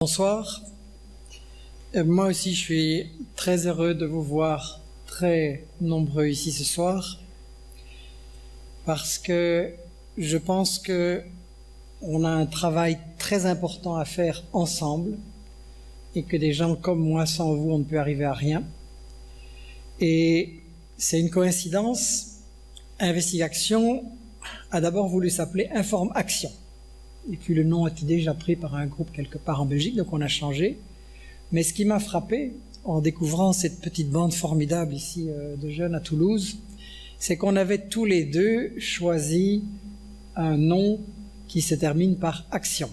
Bonsoir. Moi aussi, je suis très heureux de vous voir très nombreux ici ce soir parce que je pense que on a un travail très important à faire ensemble et que des gens comme moi, sans vous, on ne peut arriver à rien. Et c'est une coïncidence. Investigation a d'abord voulu s'appeler Informe Action. Et puis le nom était déjà pris par un groupe quelque part en Belgique, donc on a changé. Mais ce qui m'a frappé en découvrant cette petite bande formidable ici de jeunes à Toulouse, c'est qu'on avait tous les deux choisi un nom qui se termine par Action.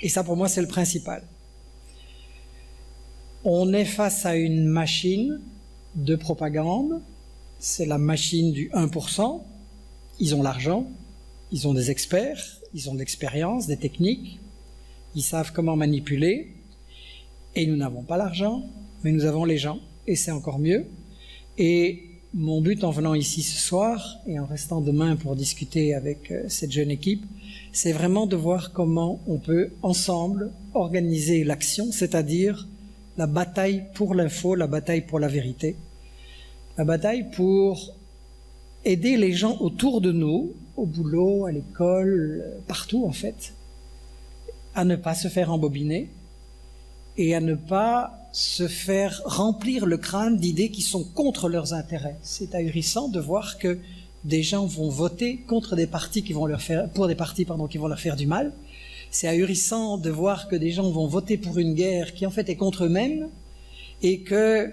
Et ça pour moi c'est le principal. On est face à une machine de propagande, c'est la machine du 1%, ils ont l'argent, ils ont des experts, ils ont de l'expérience, des techniques, ils savent comment manipuler, et nous n'avons pas l'argent, mais nous avons les gens, et c'est encore mieux. Et mon but en venant ici ce soir, et en restant demain pour discuter avec cette jeune équipe, c'est vraiment de voir comment on peut ensemble organiser l'action, c'est-à-dire la bataille pour l'info, la bataille pour la vérité, la bataille pour aider les gens autour de nous, au boulot, à l'école, partout en fait, à ne pas se faire embobiner et à ne pas se faire remplir le crâne d'idées qui sont contre leurs intérêts. C'est ahurissant de voir que des gens vont voter contre des partis qui vont leur faire, pour des partis qui vont leur faire du mal. C'est ahurissant de voir que des gens vont voter pour une guerre qui en fait est contre eux-mêmes et que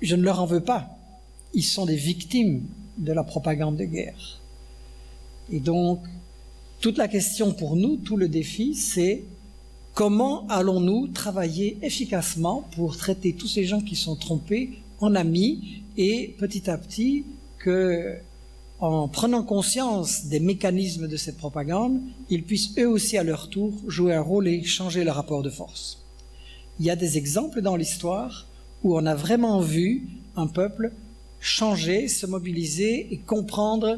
je ne leur en veux pas. Ils sont des victimes de la propagande de guerre. Et donc, toute la question pour nous, tout le défi, c'est comment allons-nous travailler efficacement pour traiter tous ces gens qui sont trompés en amis et petit à petit que, en prenant conscience des mécanismes de cette propagande, ils puissent eux aussi à leur tour jouer un rôle et changer le rapport de force. Il y a des exemples dans l'histoire où on a vraiment vu un peuple changer, se mobiliser et comprendre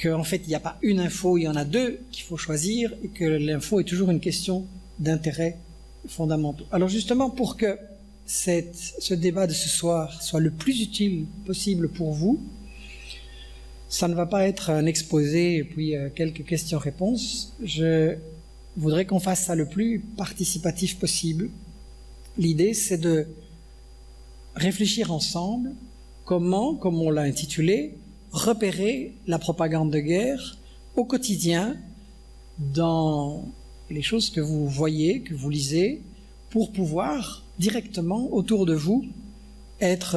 qu'en fait il n'y a pas une info, il y en a deux qu'il faut choisir et que l'info est toujours une question d'intérêts fondamentaux. Alors justement pour que ce débat de ce soir soit le plus utile possible pour vous, ça ne va pas être un exposé et puis quelques questions-réponses. Je voudrais qu'on fasse ça le plus participatif possible. L'idée, c'est de réfléchir ensemble comment, comme on l'a intitulé, repérer la propagande de guerre au quotidien dans les choses que vous voyez, que vous lisez, pour pouvoir directement autour de vous être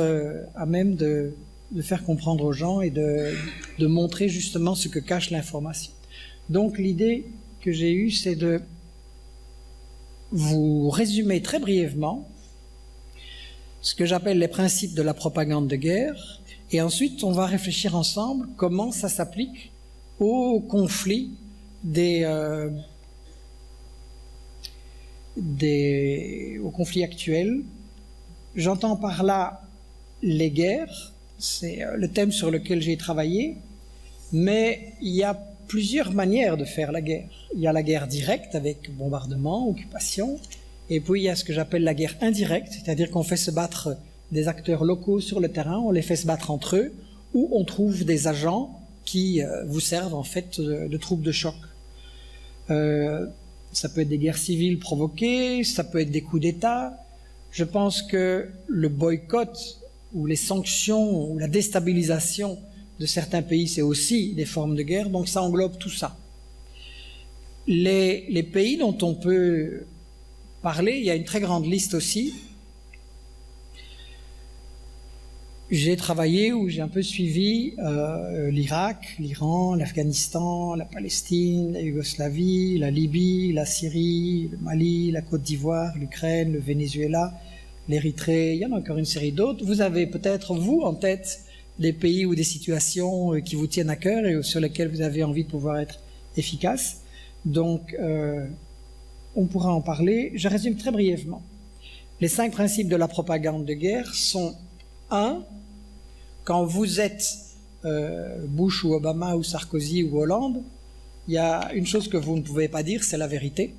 à même de faire comprendre aux gens et de montrer justement ce que cache l'information. Donc l'idée que j'ai eue, c'est de vous résumer très brièvement ce que j'appelle les principes de la propagande de guerre, et ensuite on va réfléchir ensemble comment ça s'applique au conflit au conflit actuel. J'entends par là les guerres, c'est le thème sur lequel j'ai travaillé, mais il y a plusieurs manières de faire la guerre. Il y a la guerre directe avec bombardement, occupation, et puis il y a ce que j'appelle la guerre indirecte, c'est-à-dire qu'on fait se battre des acteurs locaux sur le terrain, on les fait se battre entre eux, ou on trouve des agents qui vous servent en fait de troupes de choc. Ça peut être des guerres civiles provoquées, ça peut être des coups d'État. Je pense que le boycott ou les sanctions ou la déstabilisation de certains pays, c'est aussi des formes de guerre, donc ça englobe tout ça. Les pays dont on peut parler, il y a une très grande liste aussi. J'ai travaillé ou j'ai un peu suivi l'Irak, l'Iran, l'Afghanistan, la Palestine, la Yougoslavie, la Libye, la Syrie, le Mali, la Côte d'Ivoire, l'Ukraine, le Venezuela, l'Érythrée, il y en a encore une série d'autres. Vous avez peut-être, vous, en tête, des pays ou des situations qui vous tiennent à cœur et sur lesquelles vous avez envie de pouvoir être efficace. Donc, on pourra en parler. Je résume très brièvement. Les 5 principes de la propagande de guerre sont 1. Quand vous êtes Bush ou Obama ou Sarkozy ou Hollande, il y a une chose que vous ne pouvez pas dire, c'est la vérité,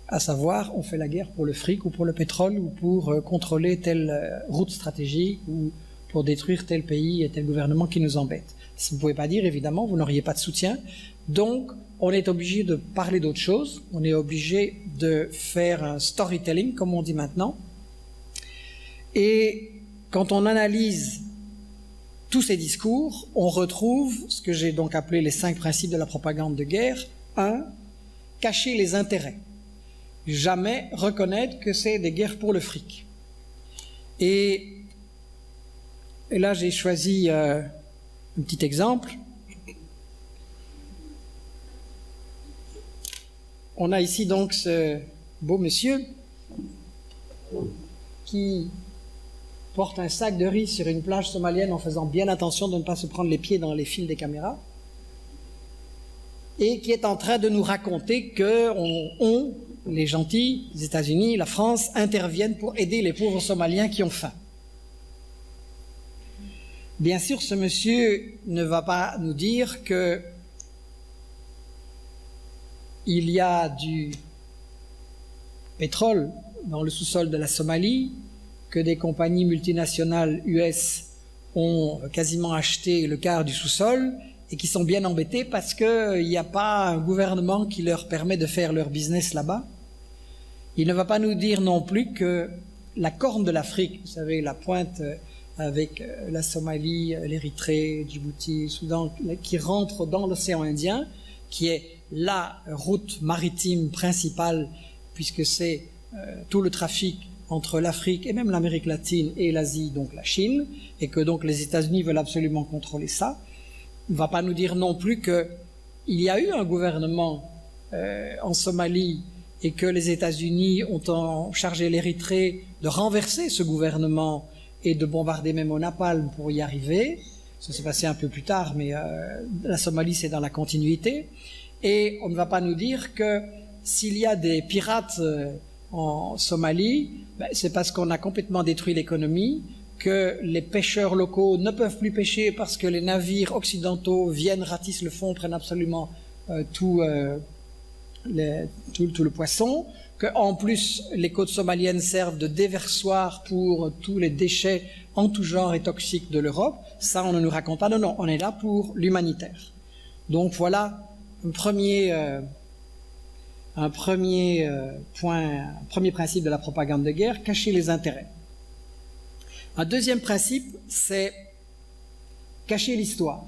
à savoir, on fait la guerre pour le fric ou pour le pétrole ou pour contrôler telle route stratégique ou pour détruire tel pays et tel gouvernement qui nous embête. Si vous ne pouvez pas dire, évidemment, vous n'auriez pas de soutien. Donc, on est obligé de parler d'autre chose, on est obligé de faire un storytelling, comme on dit maintenant. Et quand on analyse tous ces discours, on retrouve ce que j'ai donc appelé les 5 principes de la propagande de guerre. 1. Cacher les intérêts. Jamais reconnaître que c'est des guerres pour le fric. Et là, j'ai choisi un petit exemple. On a ici donc ce beau monsieur qui porte un sac de riz sur une plage somalienne en faisant bien attention de ne pas se prendre les pieds dans les fils des caméras et qui est en train de nous raconter que les gentils, les États-Unis, la France interviennent pour aider les pauvres Somaliens qui ont faim. Bien sûr, ce monsieur ne va pas nous dire que il y a du pétrole dans le sous-sol de la Somalie, que des compagnies multinationales US ont quasiment acheté le quart du sous-sol et qui sont bien embêtés parce qu'il n'y a pas un gouvernement qui leur permet de faire leur business là-bas. Il ne va pas nous dire non plus que la corne de l'Afrique, vous savez, la pointe avec la Somalie, l'Érythrée, Djibouti, le Soudan, qui rentre dans l'océan Indien, qui est la route maritime principale, puisque c'est tout le trafic entre l'Afrique et même l'Amérique latine et l'Asie, donc la Chine, et que donc les États-Unis veulent absolument contrôler ça. Il ne va pas nous dire non plus qu'il y a eu un gouvernement en Somalie et que les États-Unis ont chargé l'Érythrée de renverser ce gouvernement et de bombarder même au napalm pour y arriver. Ça s'est passé un peu plus tard, mais la Somalie, c'est dans la continuité. Et on ne va pas nous dire que s'il y a des pirates en Somalie, c'est parce qu'on a complètement détruit l'économie, que les pêcheurs locaux ne peuvent plus pêcher parce que les navires occidentaux viennent, ratissent le fond, prennent absolument tout le poisson, qu'en plus les côtes somaliennes servent de déversoir pour tous les déchets en tout genre et toxiques de l'Europe. Ça, on ne nous raconte pas. Non, on est là pour l'humanitaire. Donc voilà un premier principe de la propagande de guerre, cacher les intérêts. Un deuxième principe, c'est cacher l'histoire.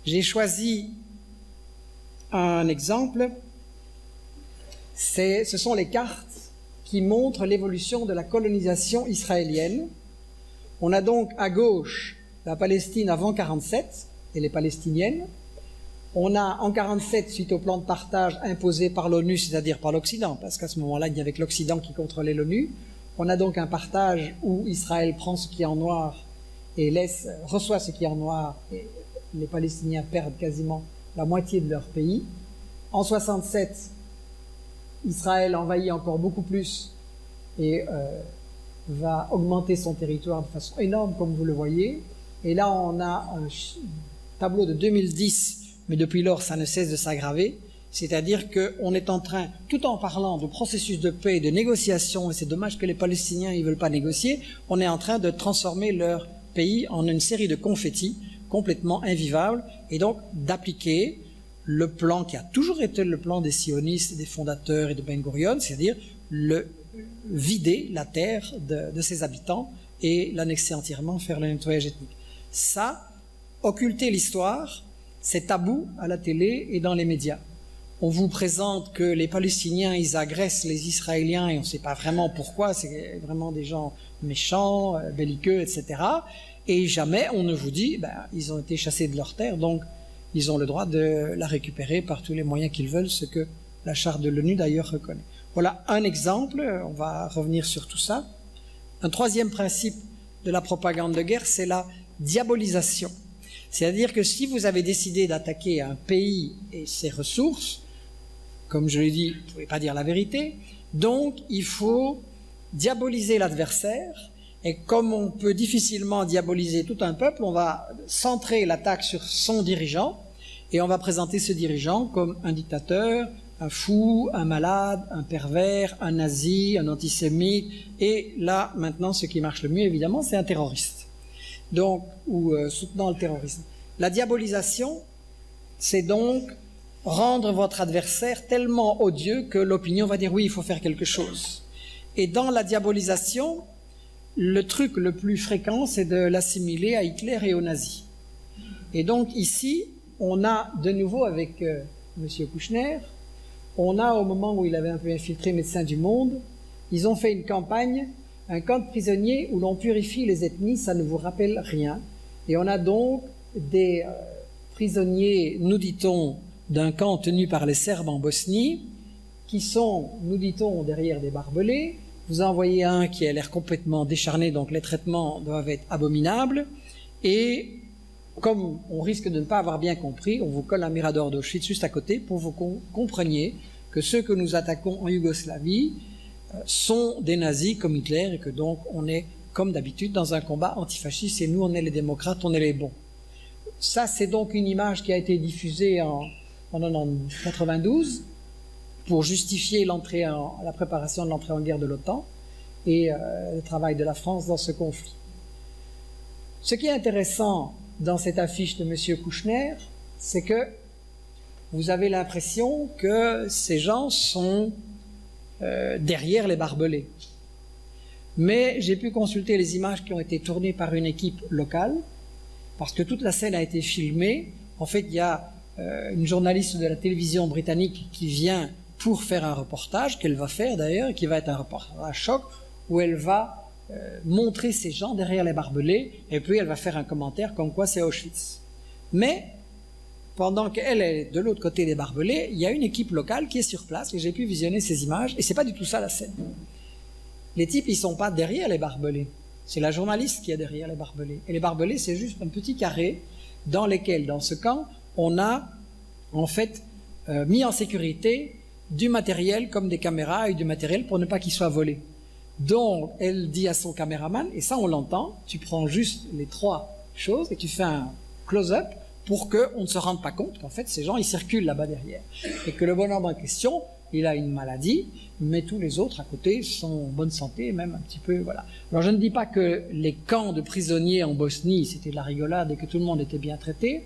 J'ai choisi un exemple, ce sont les cartes qui montrent l'évolution de la colonisation israélienne. On a donc à gauche la Palestine avant 1947 et les Palestiniennes. On a en 1947, suite au plan de partage imposé par l'ONU, c'est-à-dire par l'Occident, parce qu'à ce moment-là, il y avait que l'Occident qui contrôlait l'ONU. On a donc un partage où Israël prend ce qui est en noir et reçoit ce qui est en noir, et les Palestiniens perdent quasiment la moitié de leur pays. En 1967, Israël envahit encore beaucoup plus et va augmenter son territoire de façon énorme, comme vous le voyez. Et là, on a un tableau de 2010, mais depuis lors, ça ne cesse de s'aggraver. C'est-à-dire qu'on est en train, tout en parlant de processus de paix et de négociation, et c'est dommage que les Palestiniens ne veulent pas négocier, on est en train de transformer leur pays en une série de confettis complètement invivables, et donc d'appliquer le plan qui a toujours été le plan des sionistes et des fondateurs et de Ben Gurion, c'est-à-dire vider la terre de ses habitants et l'annexer entièrement, faire le nettoyage ethnique. Ça, occulter l'histoire, c'est tabou à la télé et dans les médias. On vous présente que les Palestiniens, ils agressent les Israéliens et on ne sait pas vraiment pourquoi, c'est vraiment des gens méchants, belliqueux, etc. Et jamais on ne vous dit, ils ont été chassés de leur terre, donc ils ont le droit de la récupérer par tous les moyens qu'ils veulent, ce que la charte de l'ONU d'ailleurs reconnaît. Voilà un exemple, on va revenir sur tout ça. Un troisième principe de la propagande de guerre, c'est la diabolisation. C'est-à-dire que si vous avez décidé d'attaquer un pays et ses ressources, comme je l'ai dit, vous ne pouvez pas dire la vérité, donc il faut diaboliser l'adversaire, et comme on peut difficilement diaboliser tout un peuple, on va centrer l'attaque sur son dirigeant, Et on va présenter ce dirigeant comme un dictateur, un fou, un malade, un pervers, un nazi, un antisémite, et là, maintenant, ce qui marche le mieux, évidemment, c'est un terroriste. Donc, ou soutenant le terrorisme. La diabolisation, c'est donc rendre votre adversaire tellement odieux que l'opinion va dire oui, il faut faire quelque chose. Et dans la diabolisation, le truc le plus fréquent, c'est de l'assimiler à Hitler et aux nazis. Et donc ici, on a de nouveau avec M. Kouchner, on a au moment où il avait un peu infiltré Médecins du Monde, ils ont fait une campagne, un camp de prisonniers où l'on purifie les ethnies, ça ne vous rappelle rien. Et on a donc des prisonniers, nous dit-on, d'un camp tenu par les Serbes en Bosnie, qui sont, nous dit-on, derrière des barbelés. Vous en voyez un qui a l'air complètement décharné, donc les traitements doivent être abominables. Et comme on risque de ne pas avoir bien compris, on vous colle un mirador d'Auschwitz juste à côté pour que vous compreniez que ceux que nous attaquons en Yougoslavie sont des nazis comme Hitler et que donc on est, comme d'habitude, dans un combat antifasciste et nous, on est les démocrates, on est les bons. Ça, c'est donc une image qui a été diffusée en 1992 pour justifier la préparation de l'entrée en guerre de l'OTAN et le travail de la France dans ce conflit. Ce qui est intéressant dans cette affiche de M. Kouchner, c'est que vous avez l'impression que ces gens sont derrière les barbelés. Mais j'ai pu consulter les images qui ont été tournées par une équipe locale, parce que toute la scène a été filmée. En fait, il y a une journaliste de la télévision britannique qui vient pour faire un reportage, qu'elle va faire d'ailleurs, et qui va être un reportage à choc, où elle va montrer ces gens derrière les barbelés, et puis elle va faire un commentaire comme quoi c'est Auschwitz. Mais, pendant qu'elle est de l'autre côté des barbelés, il y a une équipe locale qui est sur place, et j'ai pu visionner ces images, et c'est pas du tout ça la scène. Les types, ils sont pas derrière les barbelés. C'est la journaliste qui est derrière les barbelés. Et les barbelés, c'est juste un petit carré dans lequel, dans ce camp, on a en fait mis en sécurité du matériel comme des caméras et du matériel pour ne pas qu'il soit volé. Donc, elle dit à son caméraman, et ça on l'entend, tu prends juste les trois choses et tu fais un close-up pour qu'on ne se rende pas compte qu'en fait ces gens ils circulent là-bas derrière. Et que le bonhomme en question, il a une maladie, mais tous les autres à côté sont en bonne santé, même un petit peu, voilà. Alors je ne dis pas que les camps de prisonniers en Bosnie, c'était de la rigolade et que tout le monde était bien traité,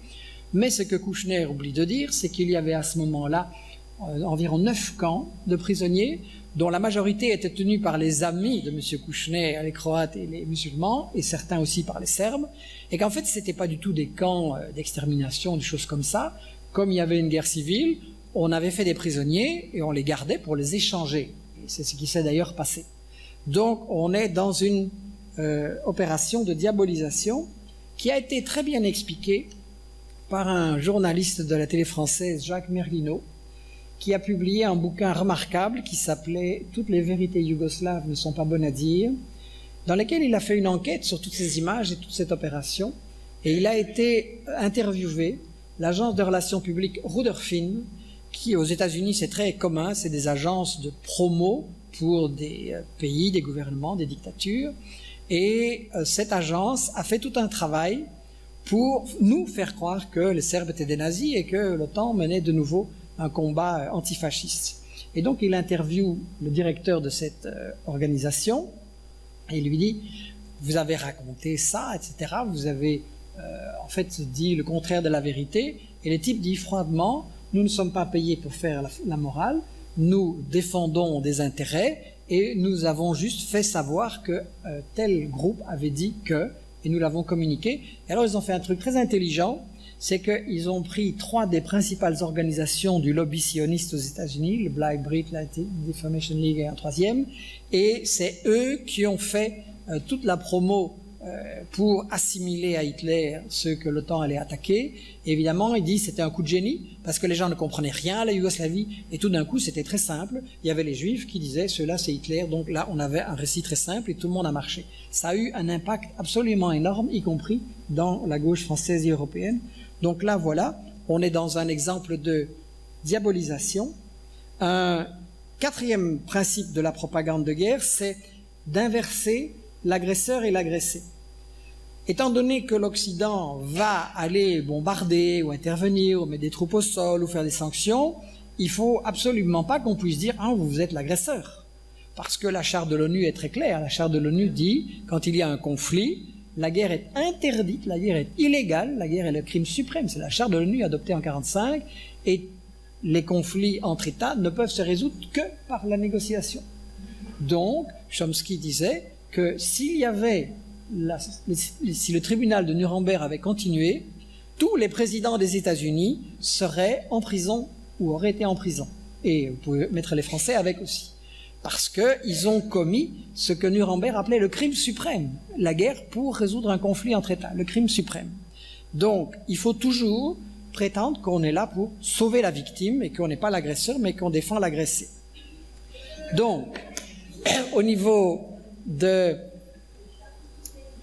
mais ce que Kouchner oublie de dire, c'est qu'il y avait à ce moment-là environ 9 camps de prisonniers, dont la majorité était tenue par les amis de M. Kouchner, les Croates et les musulmans, et certains aussi par les Serbes, et qu'en fait c'était pas du tout des camps d'extermination, des choses comme ça. Comme il y avait une guerre civile, on avait fait des prisonniers et on les gardait pour les échanger. Et c'est ce qui s'est d'ailleurs passé. Donc on est dans une opération de diabolisation qui a été très bien expliquée par un journaliste de la télé française, Jacques Merlino, qui a publié un bouquin remarquable qui s'appelait « Toutes les vérités yougoslaves ne sont pas bonnes à dire », dans lequel il a fait une enquête sur toutes ces images et toute cette opération. Et il a été interviewé, l'agence de relations publiques Rudolphin, qui aux États-Unis c'est très commun, c'est des agences de promo pour des pays, des gouvernements, des dictatures. Et cette agence a fait tout un travail pour nous faire croire que les Serbes étaient des nazis et que l'OTAN menait de nouveau un combat antifasciste. Et donc il interviewe le directeur de cette organisation et il lui dit « Vous avez raconté ça, etc. Vous avez en fait dit le contraire de la vérité. » Et le type dit froidement « Nous ne sommes pas payés pour faire la morale, nous défendons des intérêts et nous avons juste fait savoir que tel groupe avait dit que, et nous l'avons communiqué. » Et alors ils ont fait un truc très intelligent, c'est qu'ils ont pris 3 des principales organisations du lobby sioniste aux États-Unis, le Black Brit, la Defamation League et un 3e, et c'est eux qui ont fait toute la promo pour assimiler à Hitler ceux que l'OTAN allait attaquer. Et évidemment, il dit c'était un coup de génie, parce que les gens ne comprenaient rien à la Yougoslavie, et tout d'un coup, c'était très simple. Il y avait les Juifs qui disaient, ceux-là c'est Hitler, donc là, on avait un récit très simple, et tout le monde a marché. Ça a eu un impact absolument énorme, y compris dans la gauche française et européenne. Donc là, voilà, on est dans un exemple de diabolisation. Un 4e principe de la propagande de guerre, c'est d'inverser l'agresseur et l'agressé. Étant donné que l'Occident va aller bombarder ou intervenir, ou mettre des troupes au sol, ou faire des sanctions, il faut absolument pas qu'on puisse dire « Ah, vous êtes l'agresseur ». Parce que la charte de l'ONU est très claire. La charte de l'ONU dit, quand il y a un conflit, la guerre est interdite, la guerre est illégale, la guerre est le crime suprême. C'est la charte de l'ONU adoptée en 1945, et les conflits entre États ne peuvent se résoudre que par la négociation. Donc, Chomsky disait que s'il y avait si le tribunal de Nuremberg avait continué, tous les présidents des États-Unis seraient en prison ou auraient été en prison. Et vous pouvez mettre les Français avec aussi. Parce qu'ils ont commis ce que Nuremberg appelait le crime suprême, la guerre pour résoudre un conflit entre États, le crime suprême. Donc, il faut toujours prétendre qu'on est là pour sauver la victime et qu'on n'est pas l'agresseur, mais qu'on défend l'agressé. Donc, au niveau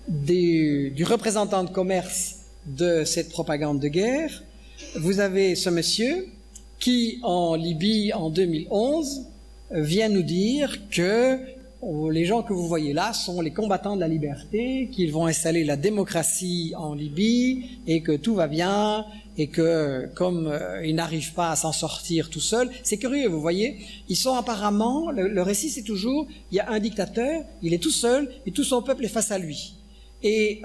du représentant de commerce de cette propagande de guerre, vous avez ce monsieur qui, en Libye, en 2011, vient nous dire que les gens que vous voyez là sont les combattants de la liberté, qu'ils vont installer la démocratie en Libye et que tout va bien et que comme ils n'arrivent pas à s'en sortir tout seuls, c'est curieux, vous voyez, ils sont apparemment, le récit c'est toujours, il y a un dictateur, il est tout seul et tout son peuple est face à lui. Et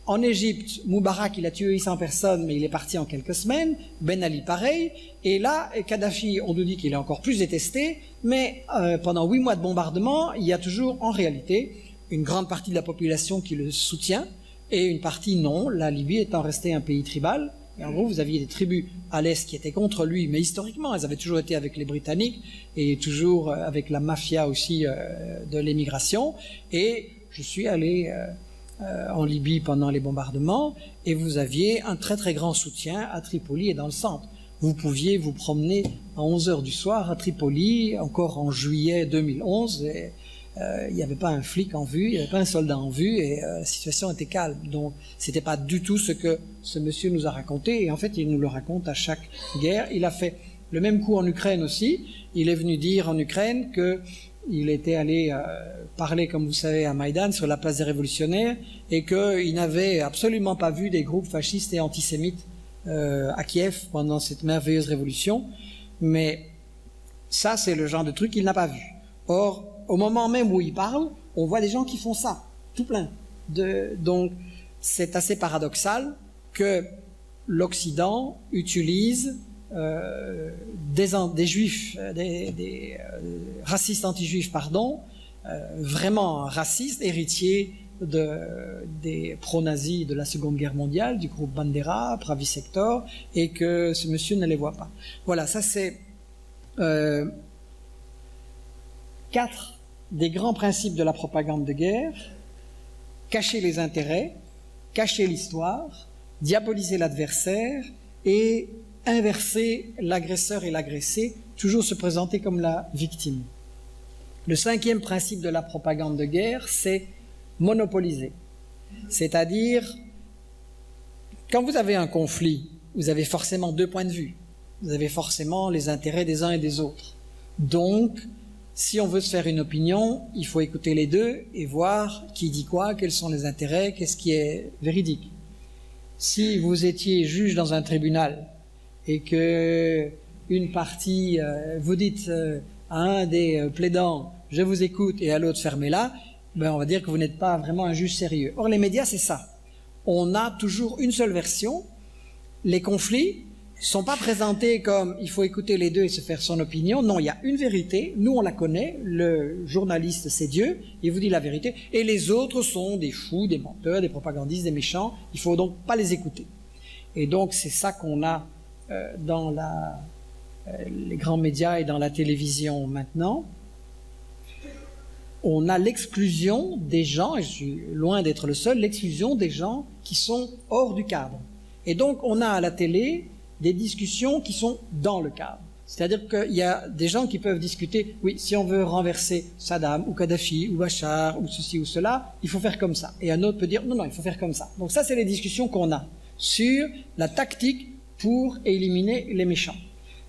en Égypte, Moubarak, il a tué 800 personnes, mais il est parti en quelques semaines. Ben Ali, pareil. Et là, Kadhafi, on nous dit qu'il est encore plus détesté, mais pendant 8 mois de bombardement, il y a toujours, en réalité, une grande partie de la population qui le soutient, et une partie non, la Libye étant restée un pays tribal. Et en gros, vous aviez des tribus à l'Est qui étaient contre lui, mais historiquement, elles avaient toujours été avec les Britanniques, et toujours avec la mafia aussi de l'émigration. Et je suis allé en Libye pendant les bombardements, et vous aviez un très très grand soutien à Tripoli et dans le centre. Vous pouviez vous promener à 11h du soir à Tripoli, encore en juillet 2011, et il n'y avait pas un flic en vue, il n'y avait pas un soldat en vue, et la situation était calme. Donc c'était pas du tout ce que ce monsieur nous a raconté, et en fait il nous le raconte à chaque guerre. Il a fait le même coup en Ukraine aussi. Il est venu dire en Ukraine que il était allé parler, comme vous savez, à Maïdan, sur la place des révolutionnaires, et qu'il n'avait absolument pas vu des groupes fascistes et antisémites à Kiev pendant cette merveilleuse révolution. Mais ça, c'est le genre de truc qu'il n'a pas vu. Or, au moment même où il parle, on voit des gens qui font ça, tout plein. Donc, c'est assez paradoxal que l'Occident utilise des juifs, des racistes anti-juifs, pardon, vraiment racistes, héritiers des pro-nazis de la Seconde Guerre mondiale, du groupe Bandera, Pravi Sector, et que ce monsieur ne les voit pas. Voilà, ça c'est 4 des grands principes de la propagande de guerre: cacher les intérêts, cacher l'histoire, diaboliser l'adversaire et inverser l'agresseur et l'agressé, toujours se présenter comme la victime. Le 5e principe de la propagande de guerre, c'est monopoliser. C'est-à-dire, quand vous avez un conflit, vous avez forcément 2 points de vue. Vous avez forcément les intérêts des uns et des autres. Donc, si on veut se faire une opinion, il faut écouter les deux et voir qui dit quoi, quels sont les intérêts, qu'est-ce qui est véridique. Si vous étiez juge dans un tribunal et que une partie, vous dites à un des plaidants « je vous écoute » et à l'autre « fermez-la », ben on va dire que vous n'êtes pas vraiment un juge sérieux. Or, les médias, c'est ça. On a toujours une seule version. Les conflits ne sont pas présentés comme il faut écouter les deux et se faire son opinion. Non, il y a une vérité. Nous, on la connaît. Le journaliste, c'est Dieu. Il vous dit la vérité. Et les autres sont des fous, des menteurs, des propagandistes, des méchants. Il faut donc pas les écouter. Et donc, c'est ça qu'on a dans les grands médias et dans la télévision maintenant. On a l'exclusion des gens, et je suis loin d'être le seul, l'exclusion des gens qui sont hors du cadre. Et donc, on a à la télé des discussions qui sont dans le cadre. C'est-à-dire qu'il y a des gens qui peuvent discuter, oui, si on veut renverser Saddam ou Kadhafi ou Bachar ou ceci ou cela, il faut faire comme ça. Et un autre peut dire, non, non, il faut faire comme ça. Donc ça, c'est les discussions qu'on a sur la tactique pour éliminer les méchants.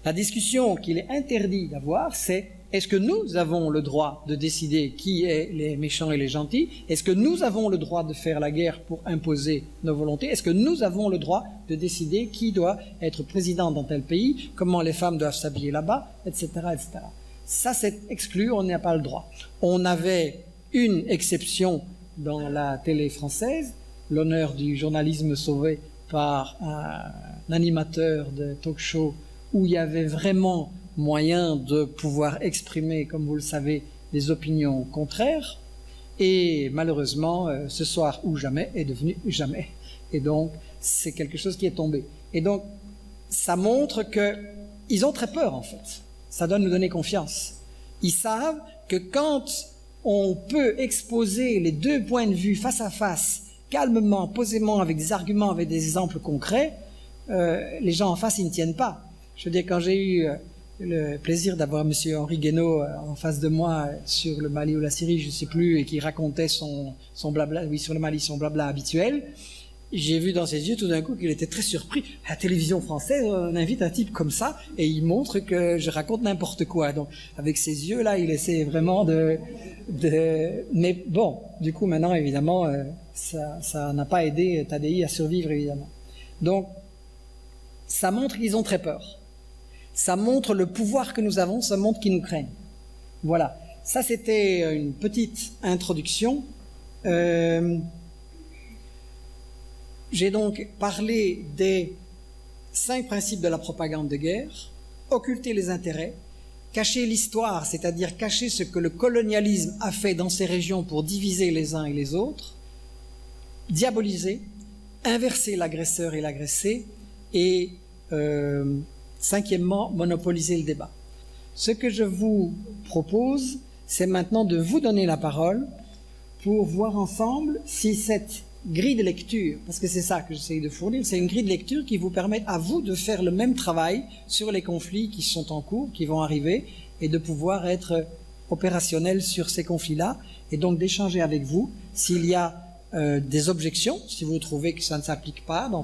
La discussion qu'il est interdit d'avoir, c'est Est-ce que nous avons le droit de décider qui est les méchants et les gentils? Est-ce que nous avons le droit de faire la guerre pour imposer nos volontés? Est-ce que nous avons le droit de décider qui doit être président dans tel pays, comment les femmes doivent s'habiller là-bas, etc., etc. Ça, c'est exclu, on n'a pas le droit. On avait une exception dans la télé française, l'honneur du journalisme sauvé par un animateur de talk-show où il y avait vraiment moyen de pouvoir exprimer, comme vous le savez, des opinions contraires. Et malheureusement, ce soir ou jamais est devenu jamais. Et donc, c'est quelque chose qui est tombé. Et donc, ça montre qu'ils ont très peur, en fait. Ça doit nous donner confiance. Ils savent que quand on peut exposer les deux points de vue face à face, calmement, posément, avec des arguments, avec des exemples concrets, les gens en face, ils ne tiennent pas. Je veux dire, quand j'ai eu le plaisir d'avoir M. Henri Guénaud en face de moi sur le Mali ou la Syrie, je ne sais plus, et qui racontait son blabla, oui, sur le Mali, son blabla habituel, j'ai vu dans ses yeux tout d'un coup qu'il était très surpris. À la télévision française, on invite un type comme ça et il montre que je raconte n'importe quoi. Donc, avec ses yeux-là, il essaie vraiment Mais bon, du coup, maintenant, évidemment, ça n'a pas aidé Tadi à survivre, évidemment. Donc, ça montre qu'ils ont très peur. Ça montre le pouvoir que nous avons, ça montre qu'ils nous craignent. Voilà. Ça, c'était une petite introduction. J'ai donc parlé des 5 principes de la propagande de guerre, occulter les intérêts, cacher l'histoire, c'est-à-dire cacher ce que le colonialisme a fait dans ces régions pour diviser les uns et les autres, diaboliser, inverser l'agresseur et l'agressé, et cinquièmement, monopoliser le débat. Ce que je vous propose, c'est maintenant de vous donner la parole pour voir ensemble si cette grille de lecture, parce que c'est ça que j'essaie de fournir, c'est une grille de lecture qui vous permet à vous de faire le même travail sur les conflits qui sont en cours, qui vont arriver, et de pouvoir être opérationnel sur ces conflits-là, et donc d'échanger avec vous s'il y a des objections, si vous trouvez que ça ne s'applique pas dans